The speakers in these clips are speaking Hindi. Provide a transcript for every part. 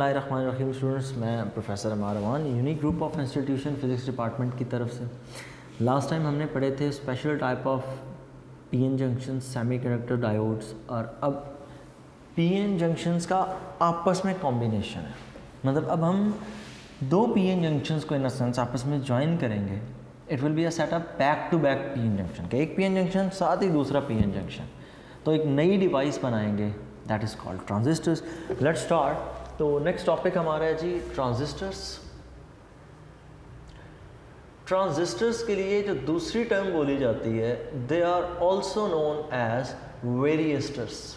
बिस्मिल्लाहिर्रहमानिर्रहीम स्टूडेंट्स, मैं professor Amar Aman unique group of institution physics department की तरफ से। लास्ट टाइम हमने पढ़े थे special type of PN junction semiconductor diodes, और अब पीएन जंक्शंस का आपस में कॉम्बिनेशन है। मतलब अब हम दो पीएन जंक्शंस को इन अ सेंस आपस में ज्वाइन करेंगे। It will be a setup back to back PN junction का, एक पीएन जंक्शन साथ ही दूसरा पीएन जंक्शन, तो एक नई डिवाइस बनाएंगे that is called transistors. Let's start. तो नेक्स्ट टॉपिक हमारा है जी ट्रांजिस्टर्स। ट्रांजिस्टर्स के लिए जो दूसरी टर्म बोली जाती है, they are also known as varistors.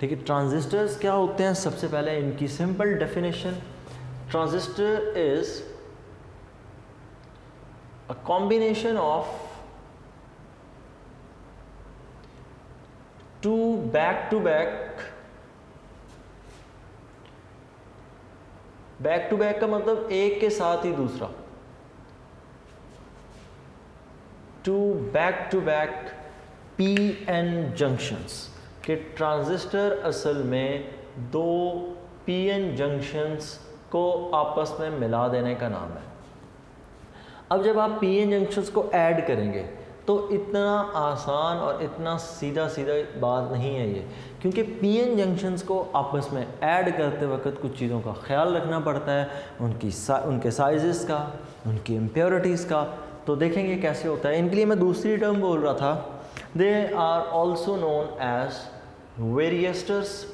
ठीक है, ट्रांजिस्टर्स क्या होते हैं? सबसे पहले इनकी simple definition, transistor is a combination of two back to back का मतलब एक के साथ ही दूसरा, two back P N junctions के ट्रांजिस्टर असल में दो पी एन जंक्शंस को आपस में मिला देने का नाम है। अब जब आप पी एन जंक्शंस को ऐड करेंगे तो इतना आसान और इतना सीधा बात नहीं है ये, क्योंकि पीएन जंक्शंस को आपस में ऐड करते वक्त कुछ चीज़ों का ख्याल रखना पड़ता है, उनके साइजेस का, उनकी इम्प्योरिटीज़ का। तो देखेंगे कैसे होता है। इनके लिए मैं दूसरी टर्म बोल रहा था, they are also known as varistors.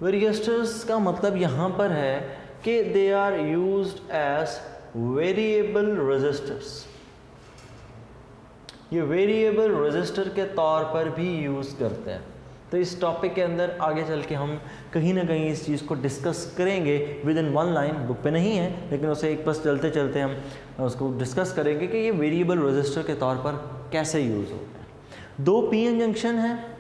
Varistors का मतलब यहाँ पर है कि they are used as variable resistors. ये वेरिएबल रेजिस्टर के तौर पर भी यूज़ करते हैं। तो इस टॉपिक के अंदर आगे चल के हम कहीं ना कहीं इस चीज़ को डिस्कस करेंगे with in one line, book पे नहीं है लेकिन उसे एक बस चलते चलते हम उसको डिस्कस करेंगे कि ये वेरिएबल रेजिस्टर के तौर पर कैसे यूज़ होते हैं। दो पीएन जंक्शन हैं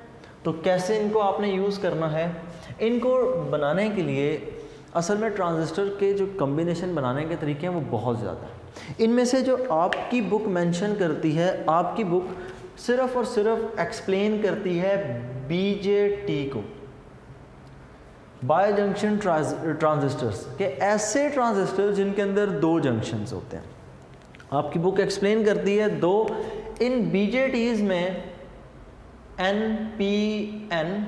तो कैसे इनको आपने यूज़ करना है। इनको बनाने के लिए असल में ट्रांजिस्टर के जो कॉम्बिनेशन बनाने के तरीके हैं वो बहुत ज़्यादा हैं। इनमें से जो आपकी बुक मेंशन करती है, आपकी बुक सिर्फ़ और सिर्फ एक्सप्लेन करती है बीजेटी को, बाय जंक्शन ट्रांजिस्टर्स के, ऐसे ट्रांजिस्टर जिनके अंदर दो जंक्शंस होते हैं। आपकी बुक एक्सप्लेन करती है दो। इन बीजेटीज़ में एन पी एन,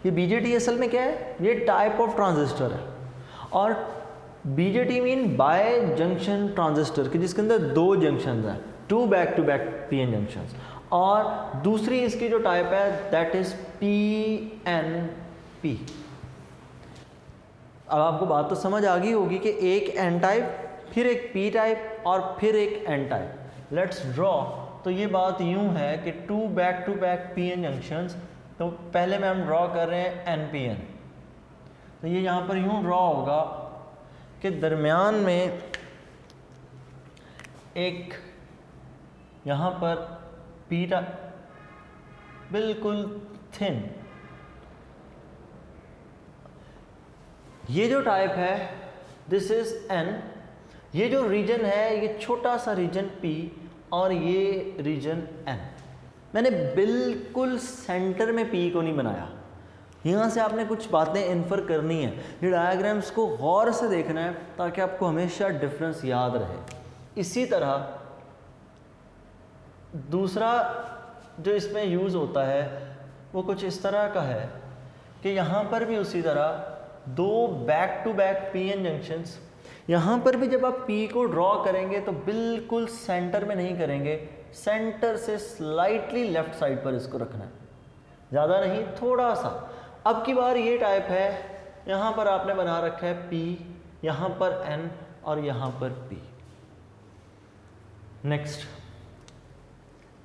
ये बीजेटी असल में क्या है? ये टाइप ऑफ ट्रांजिस्टर है। और BJT mean by junction transistor कि जिसके अंदर दो जंक्शंस हैं, टू बैक पीएन जंक्शंस। और दूसरी इसकी जो टाइप है दैट इज पीएनपी। अब आपको बात तो समझ आ गई होगी कि एक एन टाइप, फिर एक पी टाइप और फिर एक एन टाइप। Let's draw. तो ये बात यूं है कि टू बैक पीएन जंक्शंस, तो पहले में हम ड्रॉ कर रहे हैं NPN। तो ये यहाँ पर यूँ ड्रॉ होगा कि दरमियान में एक यहाँ पर पीटा बिल्कुल थिन, ये जो टाइप है दिस इज N। ये जो रीजन है ये छोटा सा रीजन P और ये रीजन N। मैंने बिल्कुल सेंटर में पी को नहीं बनाया। यहाँ से आपने कुछ बातें इन्फर करनी है। ये डायग्राम्स को गौर से देखना है ताकि आपको हमेशा डिफरेंस याद रहे। इसी तरह दूसरा जो इसमें यूज़ होता है वो कुछ इस तरह का है कि यहाँ पर भी उसी तरह दो back to back PN junctions. यहाँ पर भी जब आप पी को ड्रॉ करेंगे तो बिल्कुल सेंटर में नहीं करेंगे, सेंटर से स्लाइटली लेफ्ट साइड पर इसको रखना है, ज़्यादा नहीं, थोड़ा सा। अब की बार ये टाइप है, यहाँ पर आपने बना रखा है P, यहाँ पर N और यहाँ पर P। नेक्स्ट,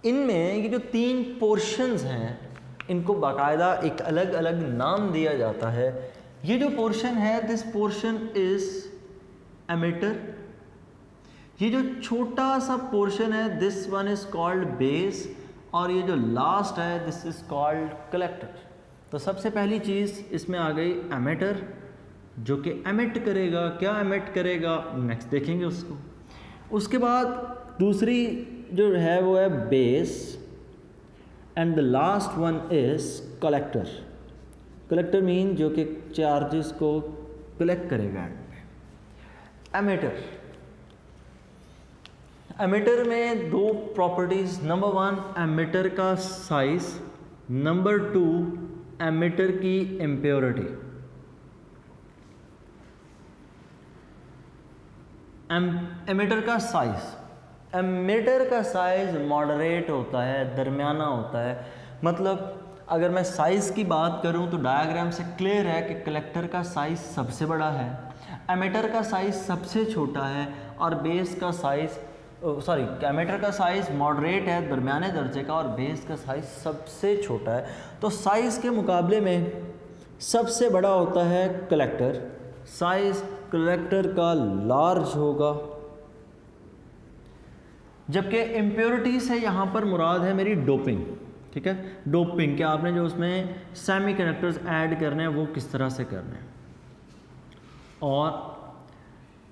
इनमें ये जो तीन पोर्शंस हैं इनको बाकायदा एक अलग अलग नाम दिया जाता है। ये जो पोर्शन है दिस पोर्शन इज एमिटर। ये जो छोटा सा पोर्शन है this one is called base, और ये जो लास्ट है दिस इज कॉल्ड कलेक्टर। तो सबसे पहली चीज़ इसमें आ गई एमिटर, जो कि एमिट करेगा। क्या एमिट करेगा नेक्स्ट देखेंगे उसको। उसके बाद दूसरी जो है वो है base, and the last one is collector. Collector mean जो कि चार्जेस को कलेक्ट करेगा। एमिटर, एमिटर में दो प्रॉपर्टीज, नंबर 1 एमिटर का साइज, नंबर 2 एमिटर की इम्प्योरिटी। एमिटर का साइज, एमिटर का साइज मॉडरेट होता है, दरमियाना होता है। मतलब अगर मैं साइज़ की बात करूं तो डायग्राम से क्लियर है कि कलेक्टर का साइज़ सबसे बड़ा है, एमिटर का साइज़ सबसे छोटा है और बेस का साइज़ एमिटर का साइज़ मॉडरेट है, दरमियाने दर्जे का, और बेस का साइज़ सबसे छोटा है। तो साइज़ के मुकाबले में सबसे बड़ा होता है कलेक्टर, साइज़ कलेक्टर का लार्ज होगा। जबकि इम्प्योरिटी से यहाँ पर मुराद है मेरी डोपिंग, ठीक है। डोपिंग क्या आपने जो उसमें सेमीकंडक्टर्स ऐड करने हैं वो किस तरह से करने हैं। और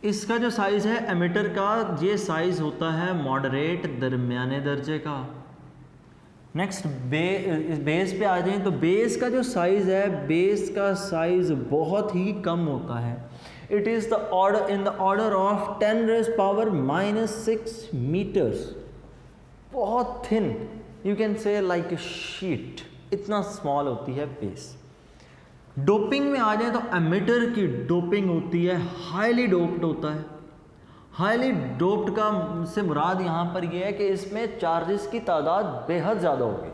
इसका जो साइज़ है एमिटर का, ये साइज़ होता है मॉडरेट, दरमियाने दर्जे का। नेक्स्ट बेस पे आ जाएं तो बेस का जो साइज़ है, बेस का साइज़ बहुत ही कम होता है। It is the order in the order of 10⁻⁻6 metres, बहुत thin, you can say like a sheet, इतना स्मॉल होती है बेस। डोपिंग में आ जाए तो एमिटर की डोपिंग होती है, हाईली डोप्ड होता है। हाईली डोप्ड का से मुराद यहाँ पर यह है कि इसमें चार्जेस की तादाद बेहद ज़्यादा होगी।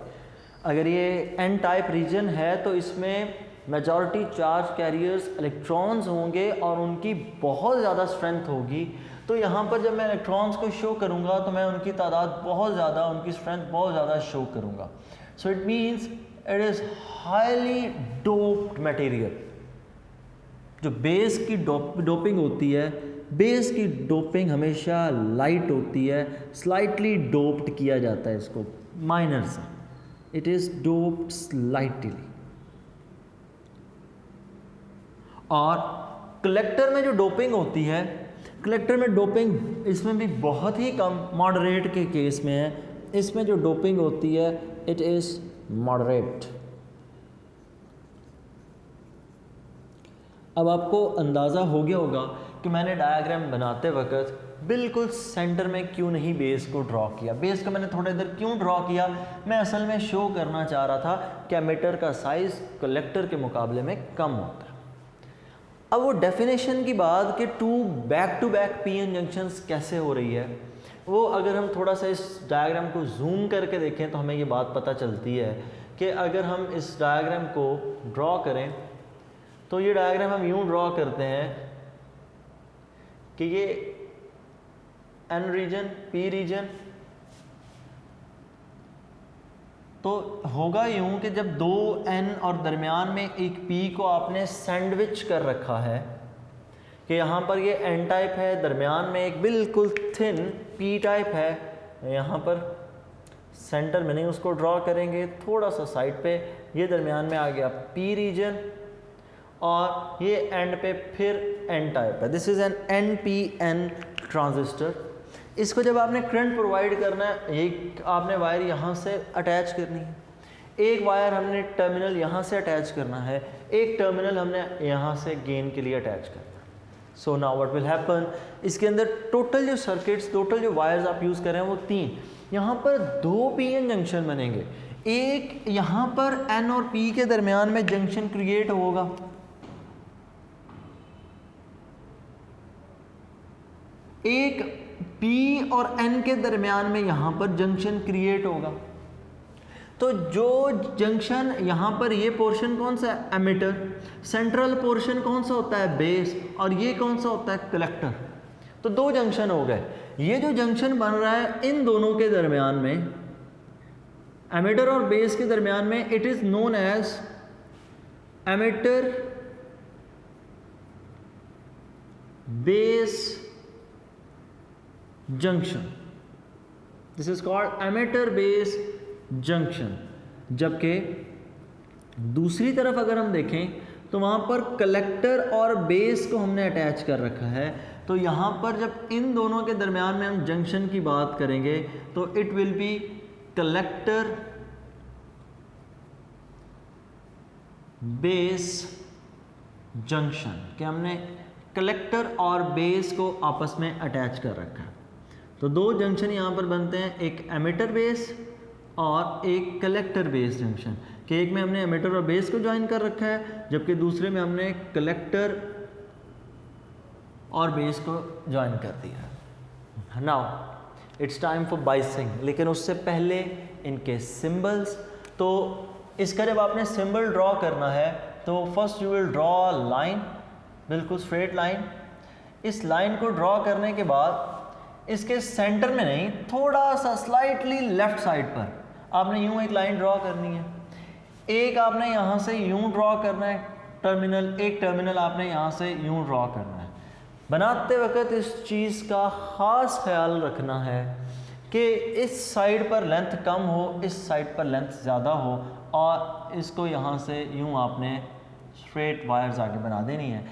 अगर ये एन टाइप रीजन है तो इसमें मेजॉरिटी चार्ज कैरियर्स इलेक्ट्रॉन्स होंगे और उनकी बहुत ज़्यादा स्ट्रेंथ होगी। तो यहाँ पर जब मैं इलेक्ट्रॉन्स को शो करूँगा तो मैं उनकी तादाद बहुत ज़्यादा, उनकी स्ट्रेंथ बहुत ज़्यादा शो करूँगा। So it means it is highly doped material. जो बेस की डोपिंग होती है, बेस की डोपिंग हमेशा लाइट होती है, स्लाइटली डोप्ड किया जाता है इसको माइनर से, इट इज़ डोप्ड स्लाइटली। और कलेक्टर में जो डोपिंग होती है, कलेक्टर में डोपिंग इसमें भी बहुत ही कम, मॉडरेट के केस में है, इसमें जो डोपिंग होती है इट इज़ मॉडरेट। अब आपको अंदाज़ा हो गया होगा कि मैंने डायग्राम बनाते वक्त बिल्कुल सेंटर में क्यों नहीं बेस को ड्रॉ किया। बेस को मैंने थोड़ा इधर क्यों ड्रॉ किया, मैं असल में शो करना चाह रहा था कि एमिटर का साइज़ कलेक्टर के मुकाबले में कम होता है। अब वो डेफिनेशन की बात कि टू बैक पीएन जंक्शंस कैसे हो रही है, वो अगर हम थोड़ा सा इस डायग्राम को जूम करके देखें तो हमें ये बात पता चलती है कि अगर हम इस डायग्राम को ड्रॉ करें तो ये डायग्राम हम यूँ ड्रॉ करते हैं कि ये एन रीजन, पी रीजन, तो होगा यूँ कि जब दो एन और दरमियान में एक पी को आपने सैंडविच कर रखा है कि यहाँ पर ये एन टाइप है, दरमियान में एक बिल्कुल थिन पी टाइप है, यहाँ पर सेंटर में नहीं उसको ड्रॉ करेंगे, थोड़ा सा साइड पे, ये दरमियान में आ गया पी रीजन और ये एंड पे फिर एन टाइप है। This is an NPN transistor. इसको जब आपने करंट प्रोवाइड करना है, एक आपने वायर यहाँ से अटैच करनी है, एक वायर हमने टर्मिनल यहाँ से अटैच करना है, एक टर्मिनल हमने यहाँ से गेन के लिए अटैच करना है। So now what will happen, इसके अंदर टोटल जो सर्किट्स, टोटल जो वायर्स आप यूज़ कर रहे हैं वो 3, यहाँ पर 2 PN जंक्शन बनेंगे। एक यहाँ पर N और P के दरमियान में जंक्शन क्रिएट होगा, एक P और N के दरमियान में यहाँ पर जंक्शन क्रिएट होगा। तो जो जंक्शन यहाँ पर, ये पोर्शन कौन सा है, एमिटर, सेंट्रल पोर्शन कौन सा होता है, बेस, और ये कौन सा होता है, कलेक्टर। तो 2 जंक्शन हो गए। ये जो जंक्शन बन रहा है इन दोनों के दरमियान में, एमिटर और बेस के दरमियान में, it is known as emitter base junction. This is called emitter base junction. जबकि दूसरी तरफ अगर हम देखें तो वहाँ पर कलेक्टर और बेस को हमने अटैच कर रखा है। तो यहाँ पर जब इन दोनों के दरमियान में हम जंक्शन की बात करेंगे तो it will B collector base junction, कि हमने कलेक्टर और बेस को आपस में अटैच कर रखा है। तो दो जंक्शन यहाँ पर बनते हैं, एक एमिटर बेस और एक कलेक्टर बेस जंक्शन, कि एक में हमने एमिटर और बेस को ज्वाइन कर रखा है, जबकि दूसरे में हमने कलेक्टर और बेस को ज्वाइन कर दिया। Now it's time for biasing, लेकिन उससे पहले इनके सिंबल्स। तो इसका जब आपने सिंबल ड्रॉ करना है तो first you will draw line, बिल्कुल स्ट्रेट लाइन। इस लाइन को ड्रॉ करने के बाद इसके सेंटर में नहीं, थोड़ा सा स्लाइटली लेफ्ट साइड पर आपने यूं एक लाइन ड्रॉ करनी है। एक आपने यहाँ से यूं ड्रॉ करना है टर्मिनल, एक टर्मिनल आपने यहाँ से यूं ड्रॉ करना है। बनाते वक्त इस चीज़ का ख़ास ख्याल रखना है कि इस साइड पर लेंथ कम हो, इस साइड पर लेंथ ज़्यादा हो, और इसको यहाँ से यूं आपने स्ट्रेट वायर्स आगे बना देनी है।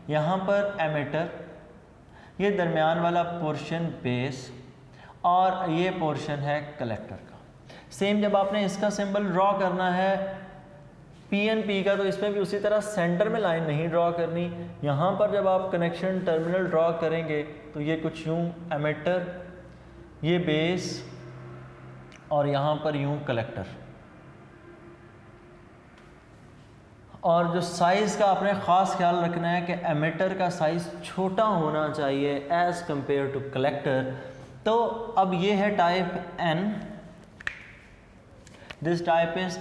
यहाँ पर एमिटर, ये दरमियान वाला पोर्शन बेस, और ये पोर्शन है कलेक्टर का। सेम जब आपने इसका सिंबल ड्रॉ करना है PNP का, तो इसमें भी उसी तरह सेंटर में लाइन नहीं ड्रॉ करनी। यहाँ पर जब आप कनेक्शन टर्मिनल ड्रॉ करेंगे तो ये कुछ यूँ एमिटर, ये बेस, और यहाँ पर यूँ कलेक्टर। और जो साइज़ का आपने ख़ास ख्याल रखना है कि एमिटर का साइज़ छोटा होना चाहिए एज़ कंपेयर टू कलेक्टर। तो अब ये है type N, this type is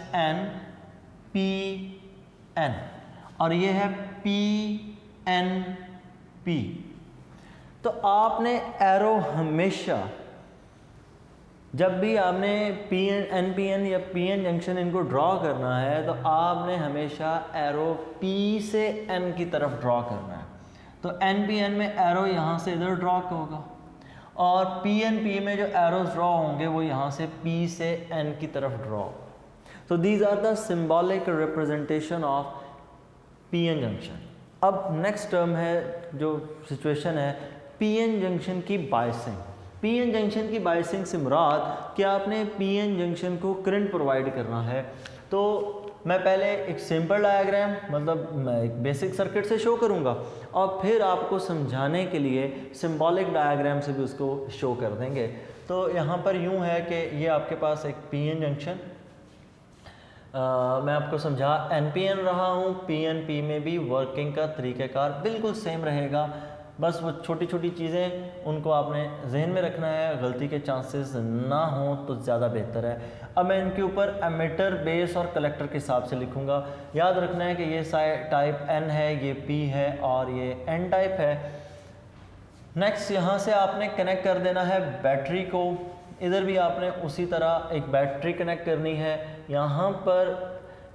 NPN, और ये है PNP। तो आपने एरो हमेशा जब भी आपने NPN या PN जंक्शन इनको ड्रॉ करना है तो आपने हमेशा एरो P से N की तरफ ड्रॉ करना है। तो NPN में एरो यहाँ से इधर ड्रॉ होगा, और PNP में जो एरोज ड्रॉ होंगे वो यहाँ से P से N की तरफ ड्रॉ। तो these are the symbolic representation of PN junction. अब नेक्स्ट टर्म है, जो सिचुएशन है PN जंक्शन की बायसिंग। PN जंक्शन की बायसिंग से मुराद कि आपने PN जंक्शन को करंट प्रोवाइड करना है। तो मैं पहले एक सिंपल डायग्राम, मतलब मैं एक बेसिक सर्किट से शो करूंगा, और फिर आपको समझाने के लिए सिंबॉलिक डायग्राम से भी उसको शो कर देंगे। तो यहाँ पर यूँ है कि ये आपके पास एक PN जंक्शन, मैं आपको समझा NPN रहा हूँ। PNP में भी वर्किंग का तरीक़ाकार बिल्कुल सेम रहेगा, बस वो छोटी छोटी चीज़ें उनको आपने जहन में रखना है, गलती के चांसेस ना हो तो ज़्यादा बेहतर है। अब मैं इनके ऊपर एमिटर, बेस और कलेक्टर के हिसाब से लिखूँगा। याद रखना है कि ये टाइप N है, ये P है, और ये N टाइप है। नेक्स्ट यहाँ से आपने कनेक्ट कर देना है बैटरी को। इधर भी आपने उसी तरह एक बैटरी कनेक्ट करनी है। यहाँ पर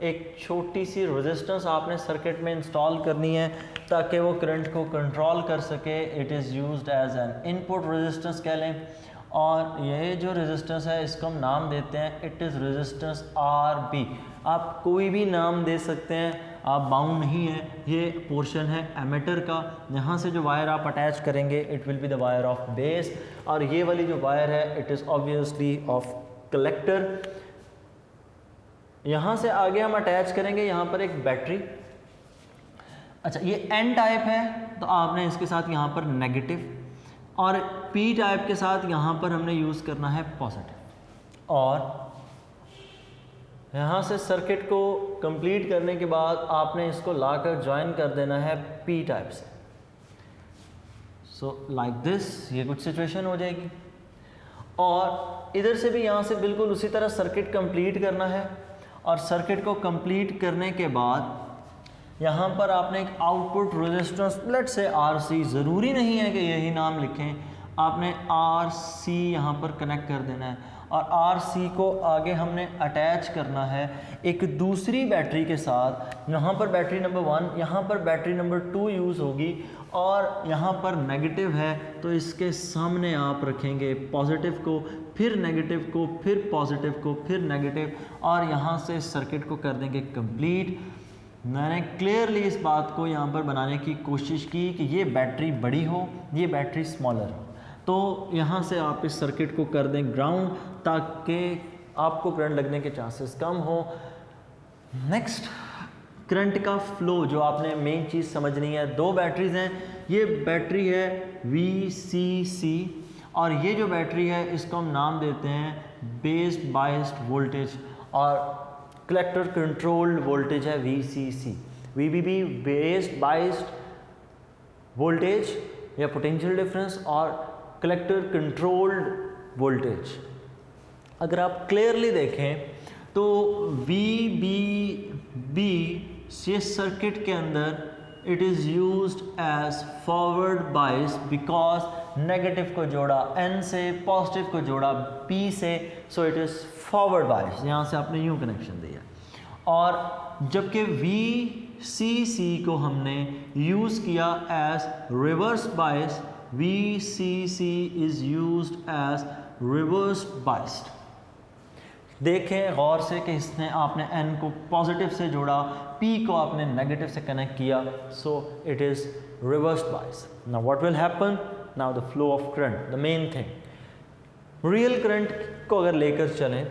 एक छोटी सी रेजिस्टेंस आपने सर्किट में इंस्टॉल करनी है ताकि वो करंट को कंट्रोल कर सके। It is used as an input resistance कह लें, और ये जो रेजिस्टेंस है इसको हम नाम देते हैं, इट इज़ रेजिस्टेंस RB। आप कोई भी नाम दे सकते हैं, आप बाउंड नहीं है। ये पोर्शन है एमिटर का, यहाँ से जो वायर आप अटैच करेंगे it will be the wire of base, और ये वाली जो वायर है it is obviously of collector. यहाँ से आगे हम अटैच करेंगे यहाँ पर एक बैटरी। अच्छा, ये N टाइप है तो आपने इसके साथ यहाँ पर नेगेटिव, और P टाइप के साथ यहाँ पर हमने यूज़ करना है पॉजिटिव। और यहाँ से सर्किट को कंप्लीट करने के बाद आपने इसको लाकर ज्वाइन कर देना है P टाइप से। सो लाइक दिस, ये कुछ सिचुएशन हो जाएगी। और इधर से भी यहाँ से बिल्कुल उसी तरह सर्किट कंप्लीट करना है, और सर्किट को कंप्लीट करने के बाद यहाँ पर आपने एक आउटपुट रेजिस्टेंस, लेट से RC, ज़रूरी नहीं है कि यही नाम लिखें, आपने RC यहाँ पर कनेक्ट कर देना है, और RC को आगे हमने अटैच करना है एक दूसरी बैटरी के साथ। यहाँ पर बैटरी नंबर 1, यहाँ पर बैटरी नंबर 2 यूज़ होगी, और यहाँ पर नेगेटिव है तो इसके सामने आप रखेंगे पॉजिटिव को, फिर नेगेटिव को, फिर पॉजिटिव को, फिर नेगेटिव, और यहाँ से सर्किट को कर देंगे कंप्लीट। मैंने क्लियरली इस बात को यहाँ पर बनाने की कोशिश की कि ये बैटरी बड़ी हो, ये बैटरी स्मॉलर हो। तो यहाँ से आप इस सर्किट को कर दें ग्राउंड, ताकि आपको करंट लगने के चांसेस कम हो। नेक्स्ट, करंट का फ्लो जो आपने मेन चीज़ समझनी है, दो बैटरीज हैं, ये बैटरी है VCC और ये जो बैटरी है इसको हम नाम देते हैं बेस्ड बायस्ड वोल्टेज और कलेक्टर कंट्रोल्ड वोल्टेज है VCC। VBB based biased voltage या पोटेंशियल डिफरेंस और कलेक्टर कंट्रोल्ड वोल्टेज। अगर आप क्लियरली देखें तो VBB ये सर्किट के अंदर it is used as forward bias because negative को जोड़ा N से, पॉजिटिव को जोड़ा P से, so it is forward bias, यहाँ से आपने यूँ कनेक्शन दिया। और जबकि VCC को हमने यूज़ किया as reverse bias, VCC is used as reverse biased. देखें गौर से कि इसने आपने N को पॉजिटिव से जोड़ा, P को आपने नेगेटिव से कनेक्ट किया, सो it is reverse bias. Now what will happen, now the flow of current, the main thing. Real current को अगर लेकर चलें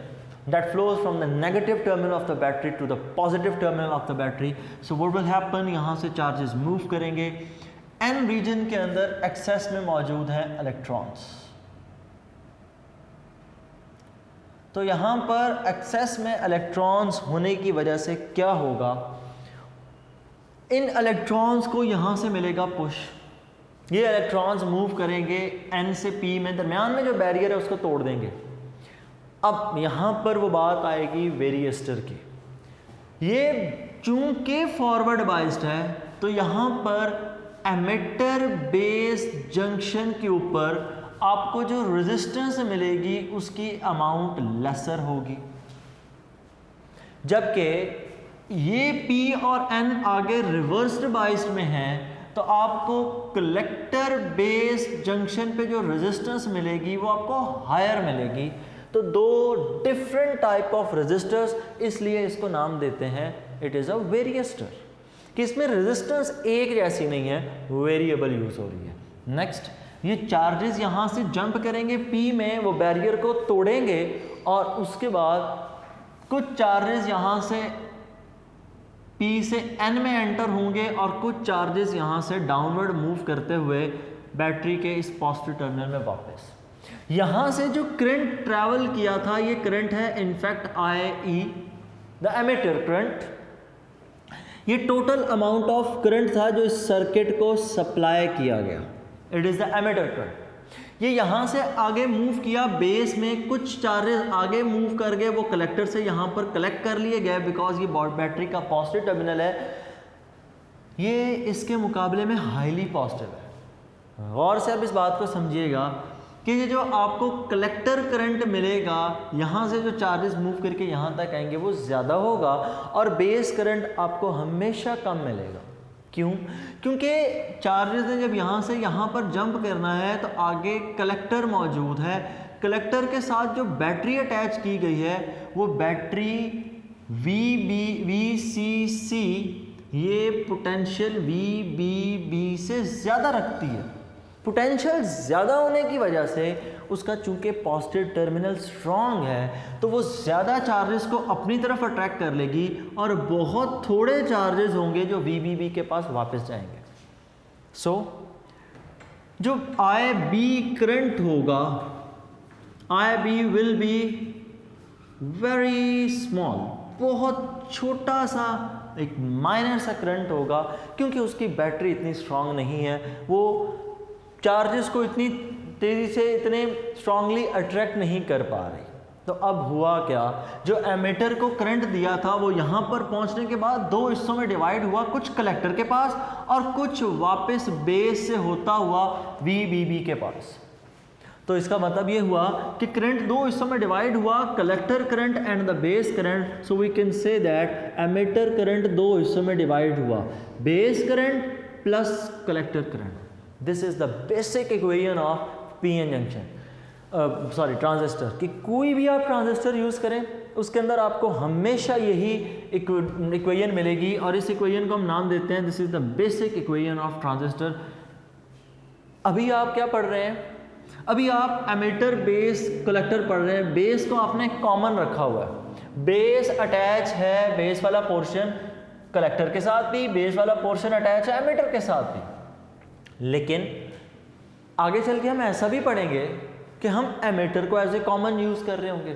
that flows from the negative terminal of the battery to the positive terminal of the battery, so what will happen, यहाँ से चार्जेस मूव करेंगे। N रीजन के अंदर एक्सेस में मौजूद है इलेक्ट्रॉन्स, तो यहाँ पर एक्सेस में इलेक्ट्रॉन्स होने की वजह से क्या होगा, इन इलेक्ट्रॉन्स को यहाँ से मिलेगा पुश, ये इलेक्ट्रॉन्स मूव करेंगे N से P में, दरमियान में जो बैरियर है उसको तोड़ देंगे। अब यहाँ पर वो बात आएगी वेरिएस्टर की, ये चूंकि फॉरवर्ड बाइस्ड है तो यहाँ पर एमिटर बेस जंक्शन के ऊपर आपको जो रेजिस्टेंस मिलेगी उसकी अमाउंट लेसर होगी, जबकि ये P और N आगे रिवर्स्ड बाइस्ड में है तो आपको कलेक्टर बेस जंक्शन पे जो रेजिस्टेंस मिलेगी वो आपको हायर मिलेगी। तो दो डिफरेंट टाइप ऑफ रेजिस्टर्स, इसलिए इसको नाम देते हैं इट इज़ अ वेरिएस्टर, कि इसमें रेजिस्टेंस एक जैसी नहीं है, वेरिएबल यूज हो रही है। नेक्स्ट, ये चार्जेस यहाँ से जंप करेंगे P में, वो बैरियर को तोड़ेंगे और उसके बाद कुछ चार्जेस यहाँ से P से N में एंटर होंगे और कुछ चार्जेस यहाँ से डाउनवर्ड मूव करते हुए बैटरी के इस पॉजिटिव टर्मिनल में वापस। यहाँ से जो करंट ट्रैवल किया था ये करंट है in fact IE, the emitter current. ये टोटल अमाउंट ऑफ करंट था जो इस सर्किट को सप्लाई किया गया, it is the emitter current. ये यहाँ से आगे मूव किया बेस में, कुछ चार्जेस आगे मूव कर गए, वो कलेक्टर से यहाँ पर कलेक्ट कर लिए गए बिकॉज ये बैटरी का पॉजिटिव टर्मिनल है, ये इसके मुकाबले में हाईली पॉजिटिव है। गौर से अब इस बात को समझिएगा कि ये जो आपको कलेक्टर करंट मिलेगा यहाँ से जो चार्जेस मूव करके यहाँ तक आएंगे वो ज़्यादा होगा और बेस करंट आपको हमेशा कम मिलेगा। क्यों? क्योंकि चार्जेस ने जब यहाँ से यहाँ पर जंप करना है तो आगे कलेक्टर मौजूद है, कलेक्टर के साथ जो बैटरी अटैच की गई है वो बैटरी VCC ये पोटेंशियल VBB से ज़्यादा रखती है। पोटेंशियल ज़्यादा होने की वजह से उसका चूंकि पॉजिटिव टर्मिनल स्ट्रॉन्ग है तो वो ज़्यादा चार्जेस को अपनी तरफ अट्रैक्ट कर लेगी और बहुत थोड़े चार्जेस होंगे जो VBB के पास वापस जाएंगे। सो जो IB करंट होगा, IB will be very small, बहुत छोटा सा एक माइनर सा करंट होगा क्योंकि उसकी बैटरी इतनी स्ट्रांग नहीं है, वो चार्जेस को इतनी तेज़ी से इतने स्ट्रांगली अट्रैक्ट नहीं कर पा रही। तो अब हुआ क्या, जो एमिटर को करंट दिया था वो यहाँ पर पहुँचने के बाद दो हिस्सों में डिवाइड हुआ, कुछ कलेक्टर के पास और कुछ वापस बेस से होता हुआ VBB के पास। तो इसका मतलब ये हुआ कि करंट दो हिस्सों में डिवाइड हुआ, collector current and the base current. So we can say that emitter current दो हिस्सों में डिवाइड हुआ, base current plus collector current. This is the basic equation of PN junction, sorry transistor. कि कोई भी आप ट्रांजिस्टर यूज़ करें उसके अंदर आपको हमेशा यही इक्वेशन मिलेगी और इस इक्वेशन को हम नाम देते हैं this is the basic equation of transistor. अभी आप क्या पढ़ रहे हैं, अभी आप एमिटर बेस कलेक्टर पढ़ रहे हैं, बेस को आपने कॉमन रखा हुआ है, बेस अटैच है, बेस वाला पोर्शन कलेक्टर के साथ भी बेस वाला पोर्शन अटैच है एमिटर के साथ भी। लेकिन आगे चल के हम ऐसा भी पढ़ेंगे कि हम एमिटर को एज ए कॉमन यूज़ कर रहे होंगे,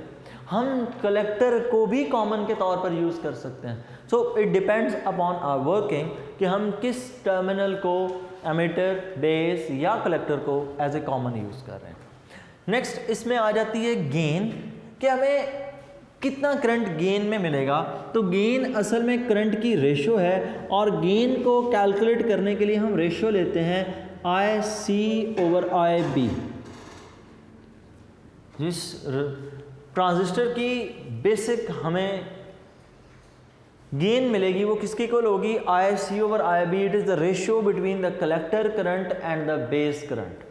हम कलेक्टर को भी कॉमन के तौर पर यूज़ कर सकते हैं। So it depends upon our working कि हम किस टर्मिनल को एमिटर, बेस या कलेक्टर को एज ए कॉमन यूज़ कर रहे हैं। नेक्स्ट इसमें आ जाती है गेन, कि हमें कितना करंट गेन में मिलेगा। तो गेन असल में करंट की रेशो है, और गेन को कैलकुलेट करने के लिए हम रेशो लेते हैं IC/IB। जिस ट्रांजिस्टर की बेसिक हमें गेन मिलेगी वो किसके इक्वल होगी, IC/IB। It is the ratio between the collector current and the base current.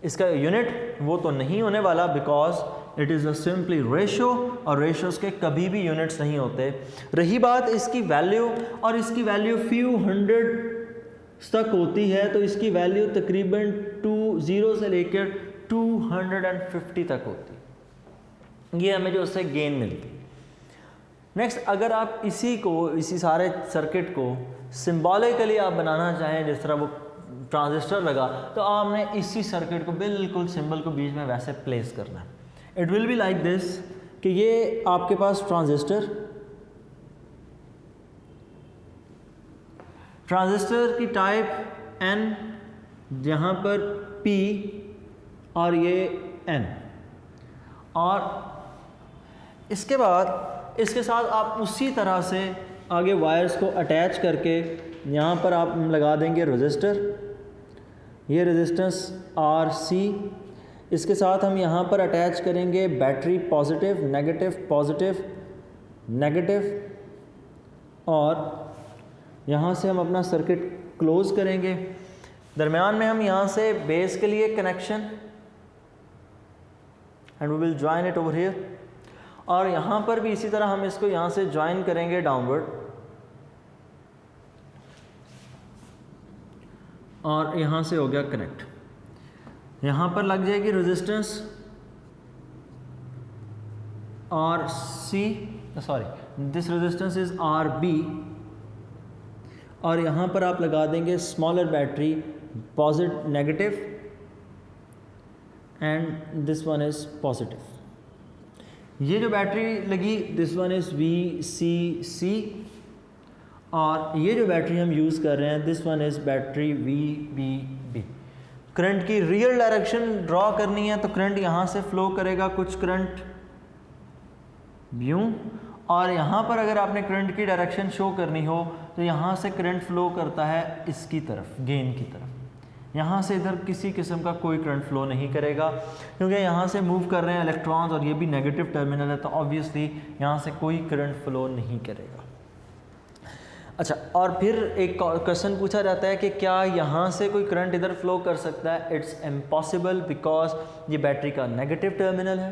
इसका यूनिट वो तो नहीं होने वाला because it is a simply ratio, और रेशियोज के कभी भी यूनिट्स नहीं होते। रही बात इसकी वैल्यू, और इसकी वैल्यू फ्यू हंड्रेड तक होती है, तो इसकी वैल्यू तकरीबन 0 से लेकर 250 तक होती। ये हमें जो उससे गेन मिलती। नेक्स्ट, अगर आप इसी सारे सर्किट को सिंबॉलिकली आप बनाना चाहें, जिस तरह वो ट्रांजिस्टर लगा, तो आपने इसी सर्किट को बिल्कुल सिंबल को बीच में वैसे प्लेस करना है। It will be like this, कि ये आपके पास ट्रांजिस्टर की टाइप N, यहाँ पर P और ये N, और इसके बाद इसके साथ आप उसी तरह से आगे वायर्स को अटैच करके यहाँ पर आप लगा देंगे रेजिस्टर, ये रेजिस्टेंस RC। इसके साथ हम यहाँ पर अटैच करेंगे बैटरी, पॉजिटिव नेगेटिव, और यहाँ से हम अपना सर्किट क्लोज करेंगे। दरमियान में हम यहाँ से बेस के लिए connection, and we will join it over here, और यहाँ पर भी इसी तरह हम इसको यहाँ से ज्वाइन करेंगे डाउनवर्ड, और यहाँ से हो गया कनेक्ट। यहाँ पर लग जाएगी resistance this resistance is RB, और यहाँ पर आप लगा देंगे smaller battery, positive negative, and this one is positive. ये जो बैटरी लगी दिस वन इज़ VCC, और ये जो बैटरी हम यूज़ कर रहे हैं this one is battery VBB। Current की रियल डायरेक्शन ड्रॉ करनी है तो करंट यहाँ से फ्लो करेगा, कुछ करंट यूँ, और यहाँ पर अगर आपने करंट की डायरेक्शन शो करनी हो तो यहाँ से करंट फ्लो करता है इसकी तरफ, गेन की तरफ। यहाँ से इधर किसी किस्म का कोई करंट फ्लो नहीं करेगा, क्योंकि यहाँ से मूव कर रहे हैं इलेक्ट्रॉन्स, और ये भी नेगेटिव टर्मिनल है, तो ऑब्वियसली यहाँ से कोई करंट फ्लो नहीं करेगा। अच्छा, और फिर एक क्वेश्चन पूछा जाता है कि क्या यहाँ से कोई करंट इधर फ्लो कर सकता है? इट्स इम्पॉसिबल, बिकॉज ये बैटरी का नेगेटिव टर्मिनल है,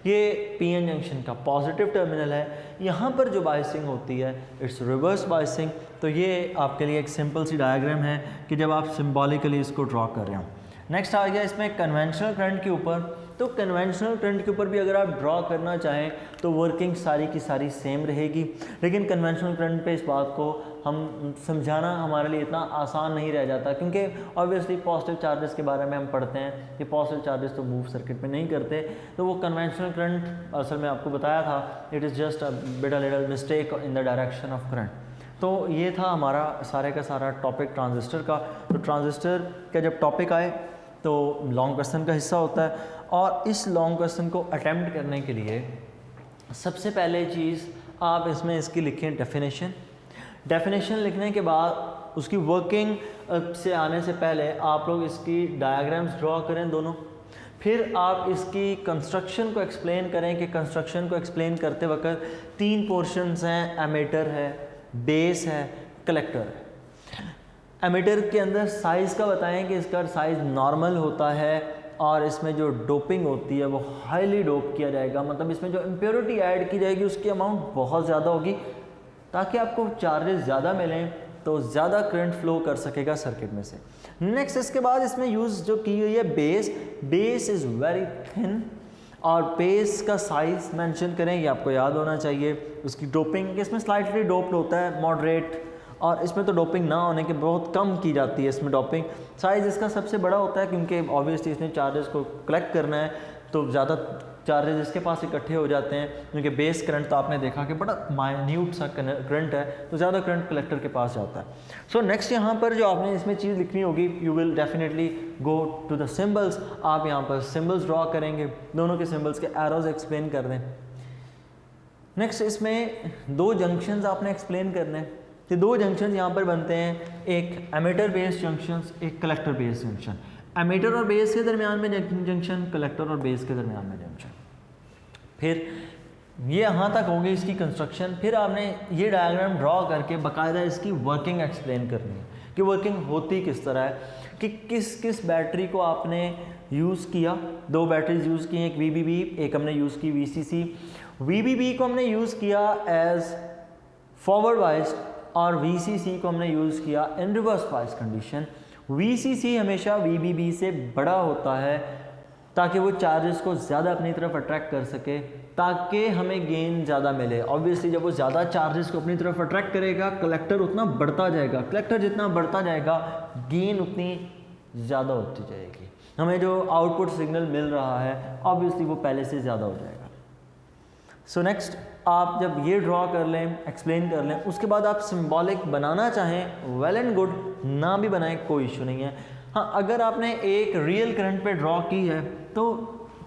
ये PN जंक्शन का पॉजिटिव टर्मिनल है। यहाँ पर जो बायसिंग होती है इट्स रिवर्स बायसिंग। तो ये आपके लिए एक सिंपल सी डायग्राम है कि जब आप सिम्बॉलिकली इसको ड्रॉ कर रहे हो। नेक्स्ट आ गया इसमें कन्वेंशनल करंट के ऊपर। तो कन्वेंशनल करंट के ऊपर भी अगर आप ड्रॉ करना चाहें तो वर्किंग सारी की सारी सेम रहेगी, लेकिन कन्वेंशनल करंट पे इस बात को हम समझाना हमारे लिए इतना आसान नहीं रह जाता, क्योंकि ऑब्वियसली पॉजिटिव चार्जेस के बारे में हम पढ़ते हैं कि पॉजिटिव चार्जेस तो मूव सर्किट में नहीं करते। तो वो कन्वेंशनल करंट असल में आपको बताया था, it is just a little mistake in the direction of current. तो ये था हमारा सारे का सारा टॉपिक ट्रांजिस्टर का। तो ट्रांजिस्टर का जब टॉपिक आए तो लॉन्ग क्वेश्चन का हिस्सा होता है, और इस लॉन्ग क्वेश्चन को अटेम्प्ट करने के लिए सबसे पहले चीज़ आप इसमें इसकी लिखें डेफिनेशन लिखने के बाद उसकी वर्किंग से आने से पहले आप लोग इसकी डायग्राम्स ड्रॉ करें दोनों। फिर आप इसकी कंस्ट्रक्शन को एक्सप्लेन करें कि कंस्ट्रक्शन को एक्सप्लेन करते वक्त 3 पोर्शंस हैं, एमीटर है, बेस है, कलेक्टर है। एमीटर के अंदर साइज़ का बताएं कि इसका साइज़ नॉर्मल होता है, और इसमें जो डोपिंग होती है वो हाईली डोप किया जाएगा, मतलब इसमें जो इम्प्योरिटी ऐड की जाएगी उसकी अमाउंट बहुत ज़्यादा होगी, ताकि आपको चार्जेस ज़्यादा मिलें तो ज़्यादा करंट फ्लो कर सकेगा सर्किट में से। नेक्स्ट इसके बाद इसमें यूज़ जो की हुई है बेस इज़ वेरी थिन, और बेस का साइज़ मेंशन करें, ये आपको याद होना चाहिए। उसकी डोपिंग इसमें स्लाइटली डोप्ड होता है, मॉडरेट और इसमें तो डोपिंग ना होने के बहुत कम की जाती है इसमें डोपिंग। साइज़ इसका सबसे बड़ा होता है क्योंकि ऑब्वियसली इसने चार्जेस को कलेक्ट करना है, तो ज़्यादा चार्जेस इसके पास इकट्ठे हो जाते हैं क्योंकि बेस करंट तो आपने देखा कि बड़ा माइन्यूट सा करंट है, तो ज़्यादा करंट कलेक्टर के पास जाता है। सो नेक्स्ट यहाँ पर जो आपने इसमें चीज़ लिखनी होगी, you will definitely go to the symbols. आप यहाँ पर सिम्बल्स ड्रॉ करेंगे, दोनों के सिम्बल्स के एरोज एक्सप्लेन कर दें। नेक्स्ट इसमें दो जंक्शंस आपने एक्सप्लेन करने हैं। तो दो जंक्शंस यहाँ पर बनते हैं, एक एमीटर बेस जंक्शंस, एक कलेक्टर बेस जंक्शन। एमीटर और बेस के दरमियान में जंक्शन, कलेक्टर और बेस के दरमियान में जंक्शन। फिर ये यहाँ तक होगी इसकी कंस्ट्रक्शन। फिर आपने ये डायग्राम ड्रॉ करके बाकायदा इसकी वर्किंग एक्सप्लेन करनी है कि वर्किंग होती किस तरह है, कि किस किस बैटरी को आपने यूज़ किया। दो बैटरीज यूज़ की हैं, एक VBB, एक हमने यूज़ की VCC। VBB को हमने यूज़ किया एज फॉरवर्ड बायस्ड और VCC को हमने यूज़ किया इन रिवर्स बायस कंडीशन। VCC हमेशा VBB से बड़ा होता है ताकि वो चार्जेस को ज़्यादा अपनी तरफ अट्रैक्ट कर सके, ताकि हमें गेन ज़्यादा मिले। ऑब्वियसली जब वो ज़्यादा चार्जेस को अपनी तरफ अट्रैक्ट करेगा, कलेक्टर उतना बढ़ता जाएगा, कलेक्टर जितना बढ़ता जाएगा गेन उतनी ज़्यादा होती जाएगी। हमें जो आउटपुट सिग्नल मिल रहा है ऑब्वियसली वो पहले से ज़्यादा हो जाएगा। सो नेक्स्ट आप जब ये ड्रॉ कर लें, एक्सप्लेन कर लें, उसके बाद आप सिंबॉलिक बनाना चाहें वेल एंड गुड, ना भी बनाएं कोई इशू नहीं है। हाँ, अगर आपने एक रियल करंट पे ड्रॉ की है तो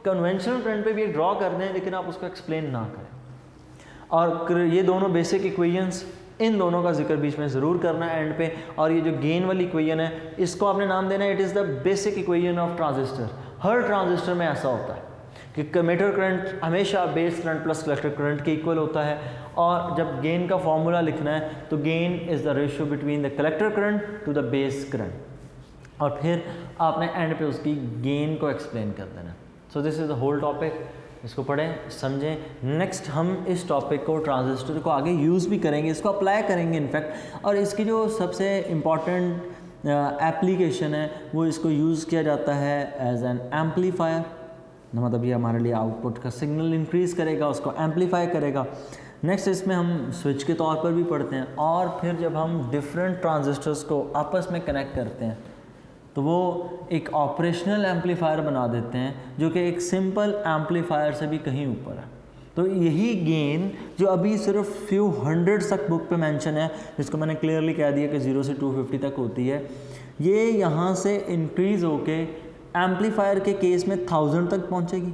कन्वेंशनल करंट पे भी ड्रॉ कर दें, लेकिन आप उसको एक्सप्लेन ना करें। और ये दोनों बेसिक इक्वेशंस, इन दोनों का जिक्र बीच में ज़रूर करना है एंड पे। और ये जो गेन वाली इक्वेशन है इसको आपने नाम देना है, it is the basic equation of transistor. Her transistor में ऐसा होता है कि कमेटर करंट हमेशा base current plus collector current के इक्वल होता है, और जब गेन का फॉर्मूला लिखना है तो gain is the ratio between the collector current to the base current, और फिर आपने एंड पे उसकी गेन को एक्सप्लेन कर देना। So this is the whole topic, इसको पढ़ें, समझें। नेक्स्ट हम इस टॉपिक को, ट्रांजिस्टर को आगे यूज़ भी करेंगे, इसको अप्लाई करेंगे इनफैक्ट। और इसकी जो सबसे इम्पॉर्टेंट एप्लीकेशन है वो इसको यूज़ किया जाता है एज एन एम्पलीफायर। मतलब ये हमारे लिए आउटपुट का सिग्नल इंक्रीज़ करेगा, उसको एम्पलीफाई करेगा। नेक्स्ट इसमें हम स्विच के तौर पर भी पढ़ते हैं। और फिर जब हम डिफरेंट ट्रांजिस्टर्स को आपस में कनेक्ट करते हैं तो वो एक ऑपरेशनल एम्पलीफायर बना देते हैं, जो कि एक सिंपल एम्पलीफायर से भी कहीं ऊपर है। तो यही गेन जो अभी सिर्फ फ्यू हंड्रेड तक बुक पे मेंशन है, जिसको मैंने क्लियरली कह दिया कि 0 से 250 तक होती है, ये यहाँ से इंक्रीज़ होके एम्पलीफायर के केस में 1000 तक पहुँचेगी।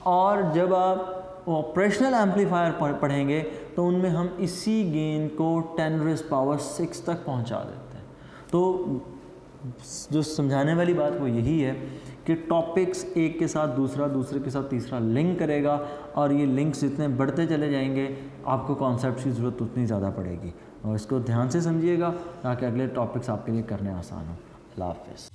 और जब आप ऑपरेशनल एम्पलीफायर पढ़ेंगे तो उनमें हम इसी गेन को 10⁻⁶ तक पहुँचा देते हैं। तो जो समझाने वाली बात वो यही है कि टॉपिक्स एक के साथ दूसरा, दूसरे के साथ तीसरा लिंक करेगा, और ये लिंक्स जितने बढ़ते चले जाएंगे आपको कॉन्सेप्ट की ज़रूरत उतनी ज़्यादा पड़ेगी। और इसको ध्यान से समझिएगा ताकि अगले टॉपिक्स आपके लिए करने आसान हो। अल्लाह हाफ़िज़।